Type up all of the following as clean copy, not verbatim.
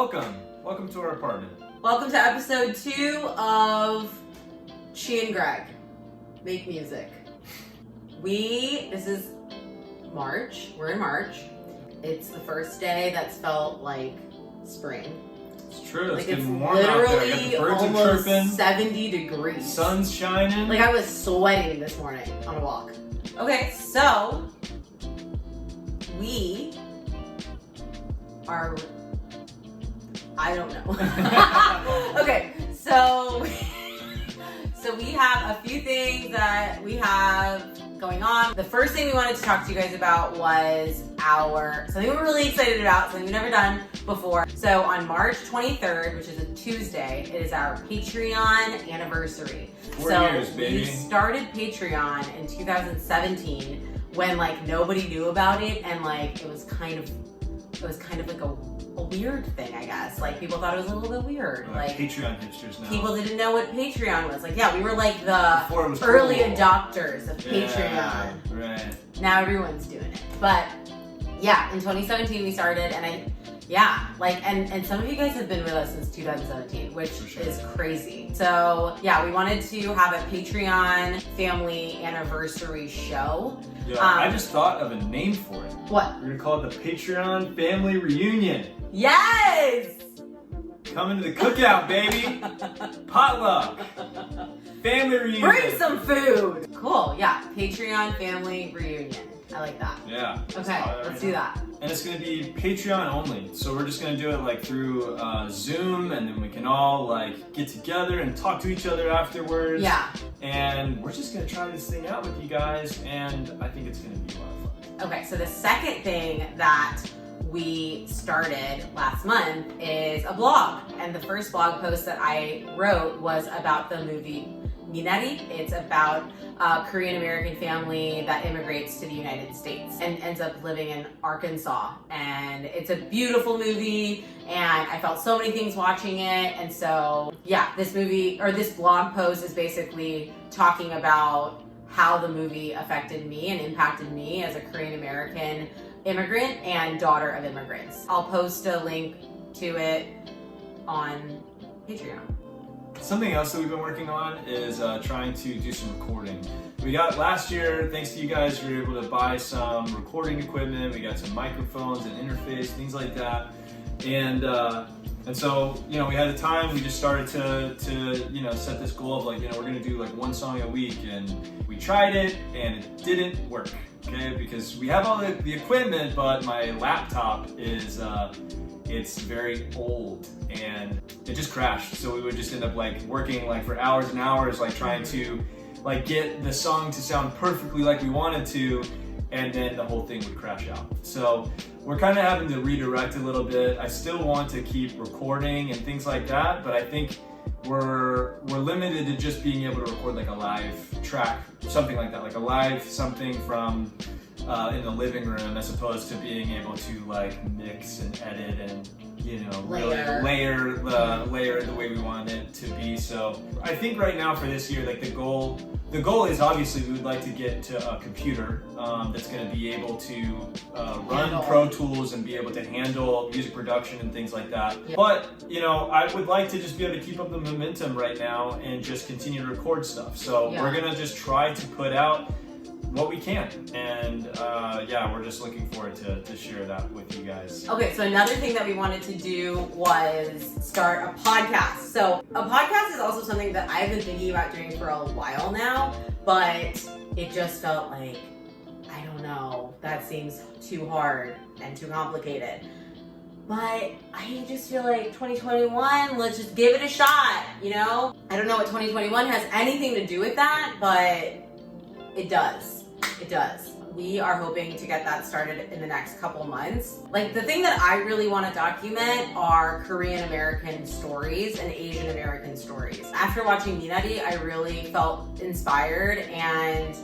Welcome to our apartment. Welcome to episode 2 of Jieun Greg Make Music. This is March. We're in March. It's the first day that's felt like spring. It's true. It's like getting warm out there. I got the birds are chirping. 70 degrees. Sun's shining. Like I was sweating this morning on a walk. Okay, so we are. I don't know. Okay, so we have a few things that we have going on. The first thing we wanted to talk to you guys about was something we're really excited about, something we've never done before. So on March 23rd, which is a Tuesday, it is our Patreon anniversary. 4 years, baby. We started Patreon in 2017 when like nobody knew about it, and like it was kind of like a weird thing, I guess. Like people thought it was a little bit weird. Like Patreon hipsters now. People didn't know what Patreon was. Like, yeah, we were like the early cool adopters of Patreon. Right. Now everyone's doing it. But yeah, in 2017 we started, and and some of you guys have been with us since 2017, which is crazy. So yeah, we wanted to have a Patreon family anniversary show. Yeah, I just thought of a name for it. What? We're gonna call it the Patreon Family Reunion. Yes! Coming to the cookout, baby. Potluck. Family reunion. Bring some food. Cool, yeah. Patreon Family Reunion. I like that. Yeah. Okay, let's do that. And it's going to be Patreon only. So we're just going to do it like through Zoom, and then we can all like get together and talk to each other afterwards. Yeah. And we're just going to try this thing out with you guys, and I think it's going to be a lot of fun. Okay, so the second thing that we started last month is a blog. And the first blog post that I wrote was about the movie Minari. It's about a Korean American family that immigrates to the United States and ends up living in Arkansas. And it's a beautiful movie, and I felt so many things watching it. And so, yeah, this blog post is basically talking about how the movie affected me and impacted me as a Korean American immigrant and daughter of immigrants. I'll post a link to it on Patreon. Something else that we've been working on is trying to do some recording. We got last year, thanks to you guys, we were able to buy some recording equipment. We got some microphones and interface, things like that. And so, we had the time. We just started to set this goal of like, we're gonna do like one song a week, and we tried it and it didn't work. Okay, because we have all the equipment, but my laptop is it's very old and it just crashed. So we would just end up like working like for hours and hours, like trying to like get the song to sound perfectly like we wanted to, and then the whole thing would crash out. So we're kind of having to redirect a little bit. I still want to keep recording and things like that, but I think we're limited to just being able to record like a live track, something like that, like a live something from in the living room, as opposed to being able to like mix and edit and really layer it the way we want it to be. So I think right now for this year, like the goal is obviously we would like to get to a computer that's going to be able to run Pro Tools and be able to handle music production and things like that. Yeah. But I would like to just be able to keep up the momentum right now and just continue to record stuff. So we're going to just try to put out what we can, and we're just looking forward to share that with you guys. Okay, so another thing that we wanted to do was start a podcast. So a podcast is also something that I've been thinking about doing for a while now, but it just felt like, I don't know, that seems too hard and too complicated. But I just feel like 2021, let's just give it a shot, I don't know what 2021 has anything to do with that, but it does. It does. We are hoping to get that started in the next couple months. Like the thing that I really want to document are Korean American stories and Asian American stories. After watching Minari, I really felt inspired and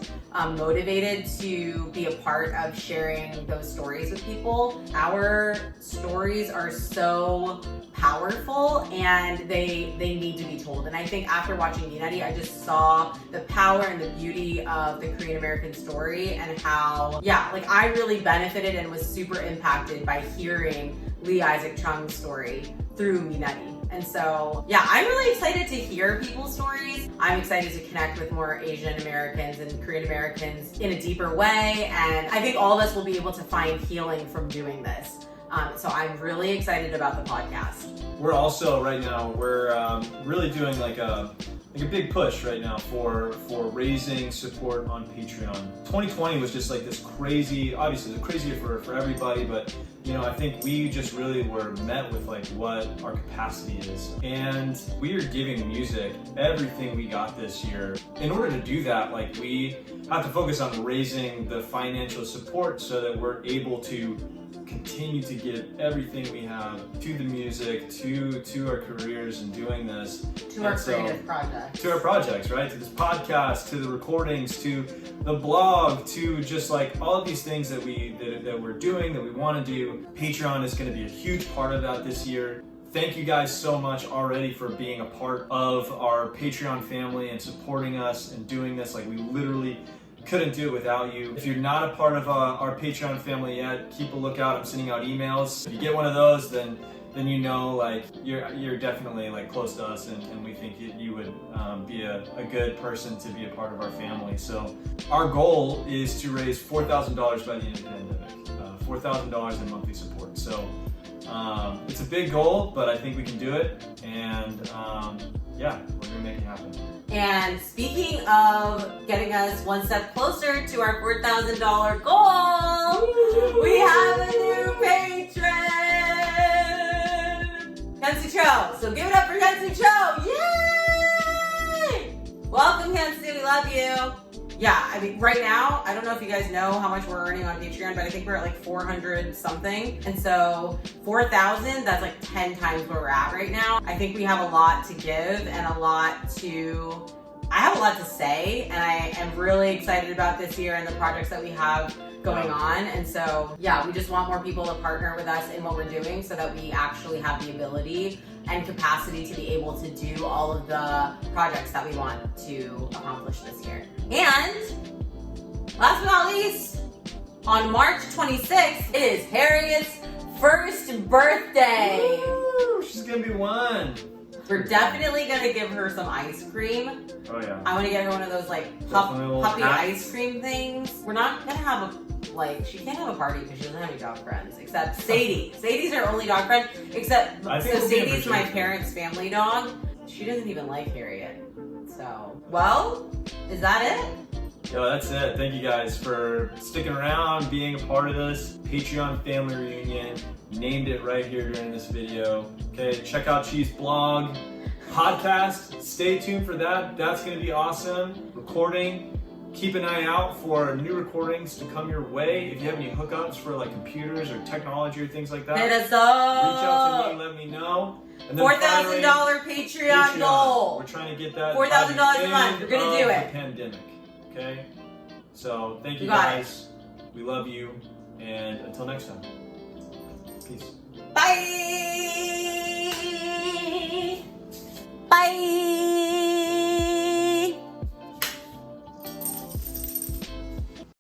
motivated to be a part of sharing those stories with people. Our stories are so powerful and they need to be told. And I think after watching Minari, I just saw the power and the beauty of the Korean American story and how, like I really benefited and was super impacted by hearing Lee Isaac Chung's story through Minari. And so, I'm really excited to hear people's stories. I'm excited to connect with more Asian Americans and Korean Americans in a deeper way. And I think all of us will be able to find healing from doing this. So I'm really excited about the podcast. We're also right now, we're really doing like a big push right now for raising support on Patreon. 2020 was just like this crazy, obviously it's a crazy year for everybody, but I think we just really were met with like what our capacity is. And we are giving music everything we got this year. In order to do that, like we have to focus on raising the financial support so that we're able to continue to give everything we have to the music, to our careers and doing this. To our creative projects. To our projects, right? To this podcast, to the recordings, to the blog, to just like all of these things that we're doing, that we want to do. Patreon is going to be a huge part of that this year. Thank you guys so much already for being a part of our Patreon family and supporting us and doing this. Like we literally couldn't do it without you. If you're not a part of our Patreon family yet, keep a lookout. I'm sending out emails. If you get one of those, then like you're definitely like close to us, and we think you would be a good person to be a part of our family. So our goal is to raise $4,000 by the end of the pandemic, $4,000 in monthly support. So it's a big goal, but I think we can do it, and we're gonna make it happen. And speaking of getting us one step closer to our $4,000 goal, we have a new patron, Hyunsu Cho. So give it up for Hyunsu Cho! Yay! Welcome, Hyunsu. We love you. Yeah, I mean, right now, I don't know if you guys know how much we're earning on Patreon, but I think we're at like 400 something. And so 4,000, that's like 10 times where we're at right now. I think we have a lot to give and I have a lot to say, and I am really excited about this year and the projects that we have going on. And so, we just want more people to partner with us in what we're doing so that we actually have the ability and capacity to be able to do all of the projects that we want to accomplish this year. And last but not least, on March 26th, it is Harriet's first birthday. Woo, she's gonna be one. We're definitely gonna give her some ice cream. Oh yeah. I wanna get her one of those like puppy ice cream things. We're not gonna have she can't have a party because she doesn't have any dog friends except Sadie. Sadie's her only dog friend, except Sadie's my parents' family dog. She doesn't even like Harriet. So, is that it? Yo, that's it. Thank you guys for sticking around, being a part of this Patreon family reunion. Named it right here during this video. Okay, check out Chi's blog, podcast. Stay tuned for that. That's going to be awesome. Recording. Keep an eye out for new recordings to come your way. If you have any hookups for like computers or technology or things like that, hit us up. Reach out to me, let me know. And then $4,000 Patreon goal. We're trying to get that $4,000 a month. We're gonna do it. The pandemic. Okay. So thank you guys. We love you, and until next time. Peace. Bye.